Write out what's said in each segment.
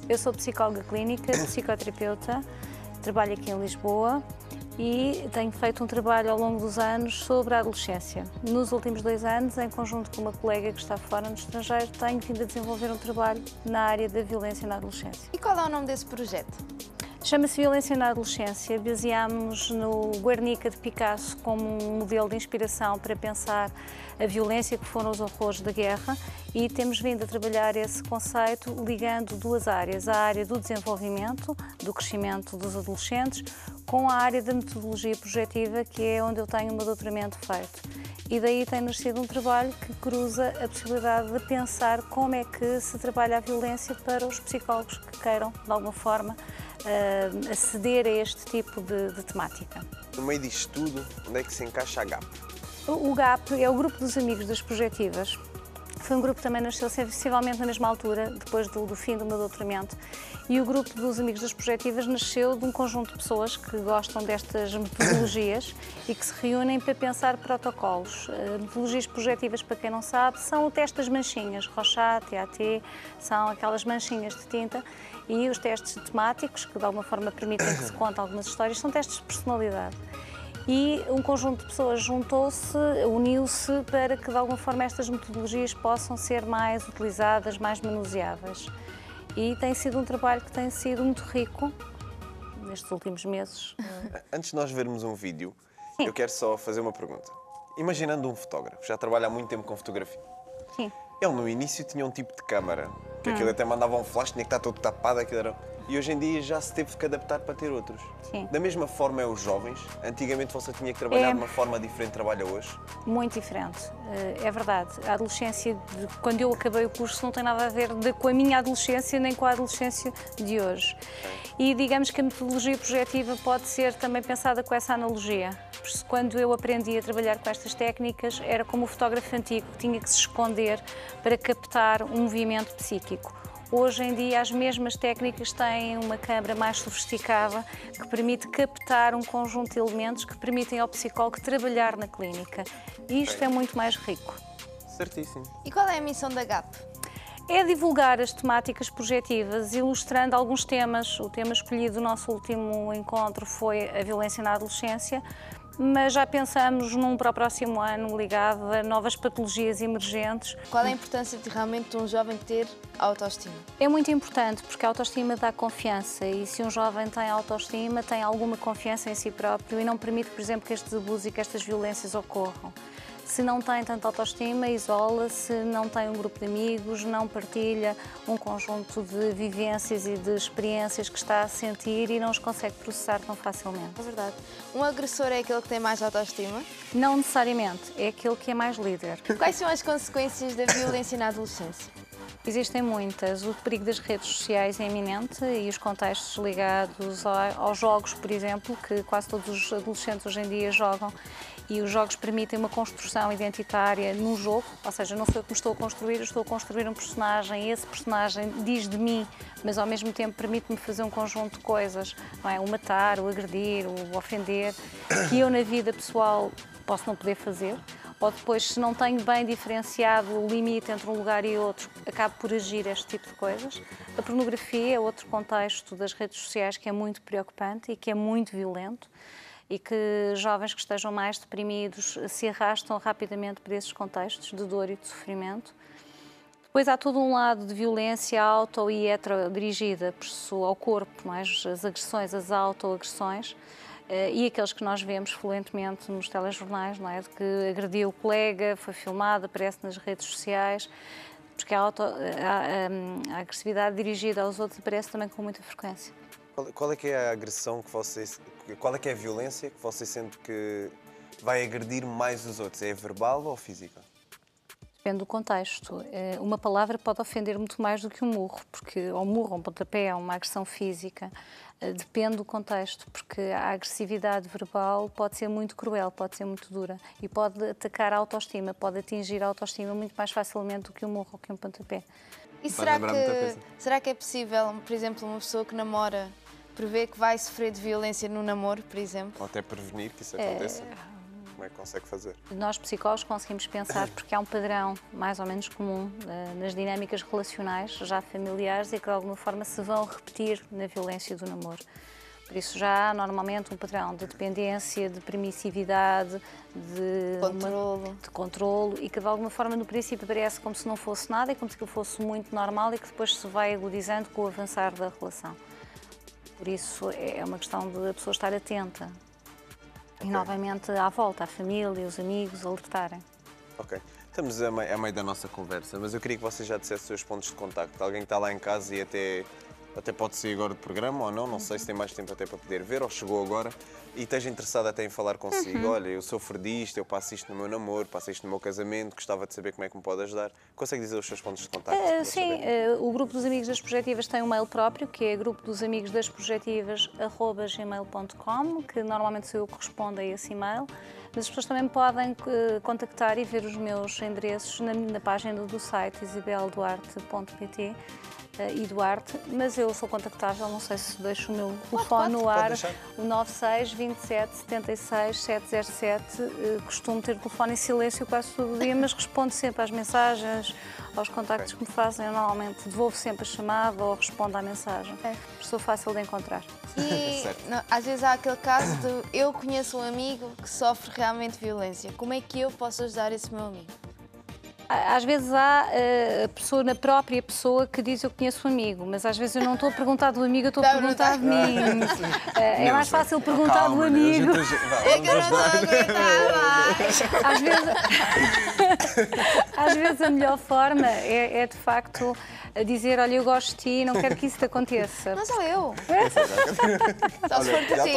Eu sou psicóloga clínica, psicoterapeuta, trabalho aqui em Lisboa e tenho feito um trabalho ao longo dos anos sobre a adolescência. Nos últimos 2 anos, em conjunto com uma colega que está fora no estrangeiro, tenho vindo a desenvolver um trabalho na área da violência na adolescência. E qual é o nome desse projeto? Chama-se Violência na Adolescência. Baseámos no Guernica de Picasso como um modelo de inspiração para pensar a violência que foram os horrores da guerra e temos vindo a trabalhar esse conceito ligando 2 áreas, a área do desenvolvimento, do crescimento dos adolescentes, com a área da metodologia projetiva, que é onde eu tenho o meu doutoramento feito. E daí tem nascido um trabalho que cruza a possibilidade de pensar como é que se trabalha a violência para os psicólogos que queiram, de alguma forma, aceder a este tipo de temática. No meio disto tudo, onde é que se encaixa a GAP? O GAP é o Grupo dos Amigos das Projetivas. Foi um grupo que também nasceu sensivelmente na mesma altura, depois do fim do meu doutoramento. E o Grupo dos Amigos das Projetivas nasceu de um conjunto de pessoas que gostam destas metodologias e que se reúnem para pensar protocolos. Metodologias projetivas, para quem não sabe, são o teste das manchinhas, Rorschach, TAT, são aquelas manchinhas de tinta, e os testes temáticos, que de alguma forma permitem que se conte algumas histórias, são testes de personalidade. E um conjunto de pessoas juntou-se, uniu-se para que de alguma forma estas metodologias possam ser mais utilizadas, mais manuseáveis. E tem sido um trabalho que tem sido muito rico nestes últimos meses. Antes de nós vermos um vídeo, Sim. eu quero só fazer uma pergunta. Imaginando um fotógrafo, já trabalha há muito tempo com fotografia. Sim. Ele no início tinha um tipo de câmara, que aquilo até mandava um flash, tinha que estar todo tapado, aquilo era... E hoje em dia já se teve que adaptar para ter outros. Sim. Da mesma forma é os jovens. Antigamente você tinha que trabalhar de uma forma diferente, trabalha hoje. Muito diferente, é verdade. A adolescência, quando eu acabei o curso, não tem nada a ver com a minha adolescência nem com a adolescência de hoje. E digamos que a metodologia projetiva pode ser também pensada com essa analogia. Quando eu aprendi a trabalhar com estas técnicas, era como o fotógrafo antigo, que tinha que se esconder para captar um movimento psíquico. Hoje em dia as mesmas técnicas têm uma câmara mais sofisticada que permite captar um conjunto de elementos que permitem ao psicólogo trabalhar na clínica. E isto é muito mais rico. Certíssimo. E qual é a missão da GAP? É divulgar as temáticas projetivas, ilustrando alguns temas. O tema escolhido do nosso último encontro foi a violência na adolescência, mas já pensamos para o próximo ano ligado a novas patologias emergentes. Qual é a importância de realmente um jovem ter autoestima? É muito importante porque a autoestima dá confiança e se um jovem tem autoestima, tem alguma confiança em si próprio e não permite, por exemplo, que estes abusos e que estas violências ocorram. Se não tem tanta autoestima, isola-se, não tem um grupo de amigos, não partilha um conjunto de vivências e de experiências que está a sentir e não os consegue processar tão facilmente. É verdade. Um agressor é aquele que tem mais autoestima? Não necessariamente, é aquele que é mais líder. Quais são as consequências da violência na adolescência? Existem muitas. O perigo das redes sociais é iminente e os contextos ligados aos jogos, por exemplo, que quase todos os adolescentes hoje em dia jogam, e os jogos permitem uma construção identitária num jogo, ou seja, não sou eu que me estou a construir, eu estou a construir um personagem e esse personagem diz de mim, mas ao mesmo tempo permite-me fazer um conjunto de coisas, não é? O matar, o agredir, o ofender, que eu na vida pessoal posso não poder fazer. Ou depois, se não tenho bem diferenciado o limite entre um lugar e outro, acabo por agir este tipo de coisas. A pornografia é outro contexto das redes sociais que é muito preocupante e que é muito violento e que jovens que estejam mais deprimidos se arrastam rapidamente para esses contextos de dor e de sofrimento. Depois há todo um lado de violência auto e heterodirigida ao corpo, não é? As agressões, as autoagressões. E aqueles que nós vemos fluentemente nos telejornais, não é? De que agrediu o colega, foi filmado, aparece nas redes sociais, porque a agressividade dirigida aos outros aparece também com muita frequência. Qual é que é a agressão que você... Qual é que é a violência que você sente que vai agredir mais os outros? É verbal ou física? Depende do contexto. Uma palavra pode ofender muito mais do que um murro, porque ou um murro, um pontapé, uma agressão física. Depende do contexto, porque a agressividade verbal pode ser muito cruel, pode ser muito dura e pode atacar a autoestima, pode atingir a autoestima muito mais facilmente do que um murro ou que um pontapé. E será que é possível, por exemplo, uma pessoa que namora prever que vai sofrer de violência no namoro, por exemplo? Ou até prevenir que isso aconteça? Como é que consegue fazer? Nós, psicólogos, conseguimos pensar porque há um padrão mais ou menos comum nas dinâmicas relacionais, já familiares, e que de alguma forma se vão repetir na violência do namoro. Por isso já há normalmente um padrão de dependência, de permissividade, de controlo, e que de alguma forma no princípio parece como se não fosse nada e como se aquilo fosse muito normal e que depois se vai agudizando com o avançar da relação. Por isso é uma questão de a pessoa estar atenta. E novamente à volta, a família, os amigos, alertarem. Ok. Estamos a meio da nossa conversa, mas eu queria que você já dissesse os seus pontos de contacto. Alguém que está lá em casa e até pode sair agora do programa ou não sei se tem mais tempo até para poder ver ou chegou agora e esteja interessado até em falar consigo. Olha, eu sofro disto, eu passo isto no meu namoro, passo isto no meu casamento, gostava de saber como é que me pode ajudar. Consegue dizer os seus pontos de contacto? Sim, o Grupo dos Amigos das Projetivas tem um mail próprio, que é grupodosamigosdasprojetivas@gmail.com, que normalmente sou eu que respondo a esse e-mail. Mas as pessoas também me podem contactar e ver os meus endereços na página do site isabelduarte.pt e Duarte, mas eu sou contactável, não sei se deixo o meu telefone no ar, o 96 27 76 707. Costumo ter o telefone em silêncio quase todo o dia, mas respondo sempre às mensagens, aos contactos que me fazem. Eu normalmente devolvo sempre a chamada ou respondo à mensagem. Sou fácil de encontrar. E às vezes há aquele caso de eu conheço um amigo que sofre realmente violência. Como é que eu posso ajudar esse meu amigo? Às vezes há a própria pessoa que diz eu conheço um amigo, mas às vezes eu não estou a perguntar do amigo, eu estou a perguntar de mim. É mais fácil perguntar do amigo. É que eu não estou a aguentar mais. Às vezes a melhor forma é de facto dizer, olha, eu gosto de ti e não quero que isso te aconteça. Não sou eu. Só se for por ti.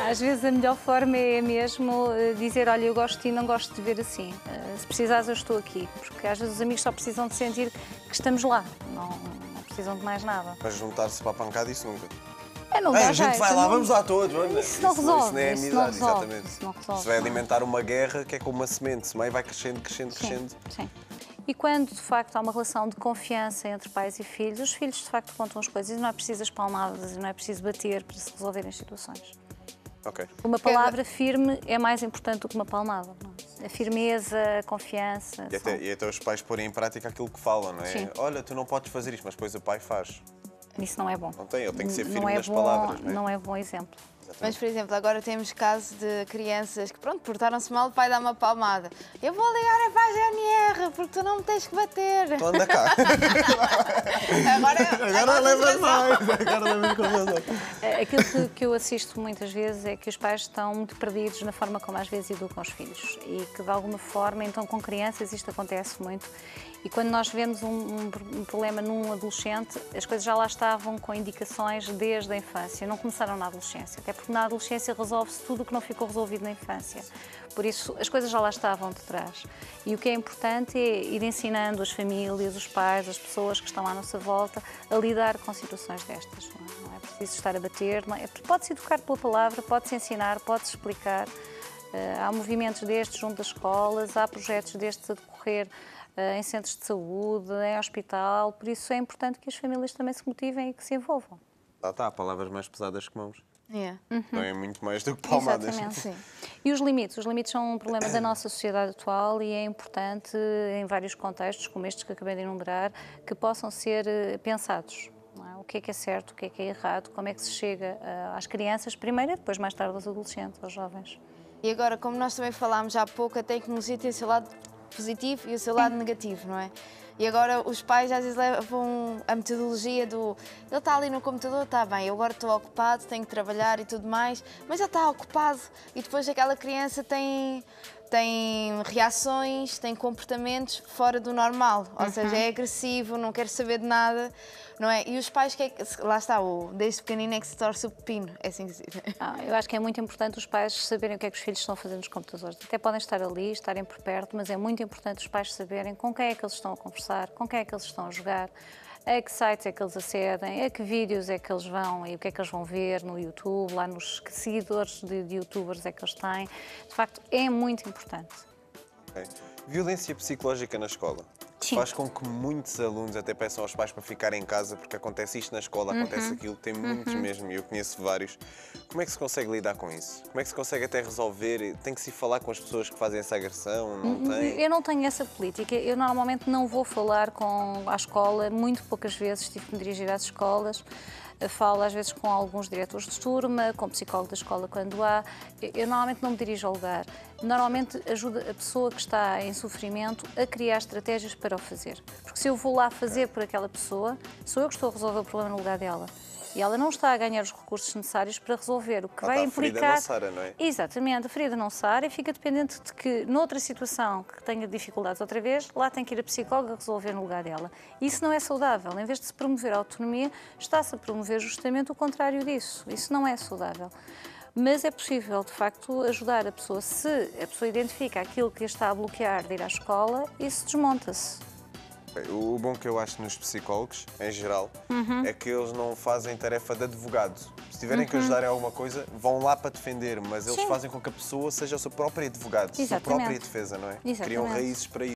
Às vezes a melhor forma é mesmo dizer, olha, eu gosto de ti e não gosto de ver assim. Se precisares, eu estou aqui. Porque às vezes os amigos só precisam de sentir que estamos lá. Não precisam de mais nada. Mas juntar-se para a pancada, isso nunca. Não a gente vai lá, vamos lá todos. Isso não resolve. Isso não é amizade, exatamente. Isso não resolve. Se vai alimentar uma guerra que é como uma semente, se vai crescendo. Sim. E quando, de facto, há uma relação de confiança entre pais e filhos, os filhos, de facto, contam as coisas e não é preciso as palmadas, não é preciso bater para se resolverem as situações. Okay. Uma palavra firme é mais importante do que uma palmada. Não? A firmeza, a confiança. E até os pais porem em prática aquilo que falam, não é? Sim. Olha, tu não podes fazer isto, mas depois o pai faz. Isso não é bom. Não tem, ele tem que ser firme nas palavras, não é? Não é bom exemplo. Mas, por exemplo, agora temos casos de crianças que, pronto, portaram-se mal, o pai dá uma palmada. Eu vou ligar para a GNR, porque tu não me tens que bater. Então anda cá. Agora lembra mais. Aquilo que eu assisto muitas vezes é que os pais estão muito perdidos na forma como às vezes educam os filhos. E que, de alguma forma, então com crianças isto acontece muito. E quando nós vemos um problema num adolescente, as coisas já lá estavam com indicações desde a infância, não começaram na adolescência, até porque na adolescência resolve-se tudo o que não ficou resolvido na infância. Por isso, as coisas já lá estavam de trás. E o que é importante é ir ensinando as famílias, os pais, as pessoas que estão à nossa volta a lidar com situações destas. Não é preciso estar a bater, pode-se educar pela palavra, pode-se ensinar, pode-se explicar. Há movimentos destes junto das escolas, há projetos destes a decorrer em centros de saúde, em hospital, por isso é importante que as famílias também se motivem e que se envolvam. Há palavras mais pesadas que mãos. Uhum. Não é muito mais do que palmadas. Exatamente. Sim. E os limites são um problema da nossa sociedade atual e é importante em vários contextos, como estes que acabei de enumerar, que possam ser pensados. Não é? O que é certo, o que é errado, como é que se chega às crianças primeiro e depois mais tarde aos adolescentes, aos jovens. E agora, como nós também falámos há pouco, a tecnologia tem o seu lado positivo e o seu lado negativo, não é? E agora os pais às vezes levam a metodologia do ele está ali no computador, está bem, eu agora estou ocupado, tenho que trabalhar e tudo mais, mas ele está ocupado e depois aquela criança tem reações, tem comportamentos fora do normal, ou seja, é agressivo, não quer saber de nada, não é? E os pais, lá está, desde pequenino é que se torce o pepino, é assim que se diz. Eu acho que é muito importante os pais saberem o que é que os filhos estão a fazer nos computadores. Até podem estar ali, estarem por perto, mas é muito importante os pais saberem com quem é que eles estão a conversar, com quem é que eles estão a jogar, a que sites é que eles acedem, a que vídeos é que eles vão e o que é que eles vão ver no YouTube, lá nos que seguidores de youtubers é que eles têm. De facto, é muito importante. Okay. Violência psicológica na escola. Sim. faz com que muitos alunos até peçam aos pais para ficar em casa, porque acontece isto na escola, acontece aquilo, tem muitos mesmo, e eu conheço vários. Como é que se consegue lidar com isso? Como é que se consegue até resolver? Tem que se falar com as pessoas que fazem essa agressão? Não tem? Eu não tenho essa política. Eu normalmente não vou falar com a escola, muito poucas vezes tive que me dirigir às escolas. Falo às vezes com alguns diretores de turma, com o psicólogo da escola quando há. Eu normalmente não me dirijo ao lugar. Normalmente ajuda a pessoa que está em sofrimento a criar estratégias para o fazer. Porque se eu vou lá fazer por aquela pessoa, sou eu que estou a resolver o problema no lugar dela. E ela não está a ganhar os recursos necessários para resolver, o que vai implicar... A ferida não sara, não é? Exatamente, a ferida não sara e fica dependente de que, noutra situação que tenha dificuldades outra vez, lá tem que ir a psicóloga resolver no lugar dela. Isso não é saudável. Em vez de se promover a autonomia, está-se a promover justamente o contrário disso. Isso não é saudável. Mas é possível, de facto, ajudar a pessoa. Se a pessoa identifica aquilo que a está a bloquear de ir à escola, isso desmonta-se. O bom que eu acho nos psicólogos, em geral, é que eles não fazem tarefa de advogado. Se tiverem que ajudar em alguma coisa, vão lá para defender, mas eles Sim. fazem com que a pessoa seja o seu próprio advogado, a sua Exatamente. própria defesa, não é? Exatamente. Criam raízes para isso.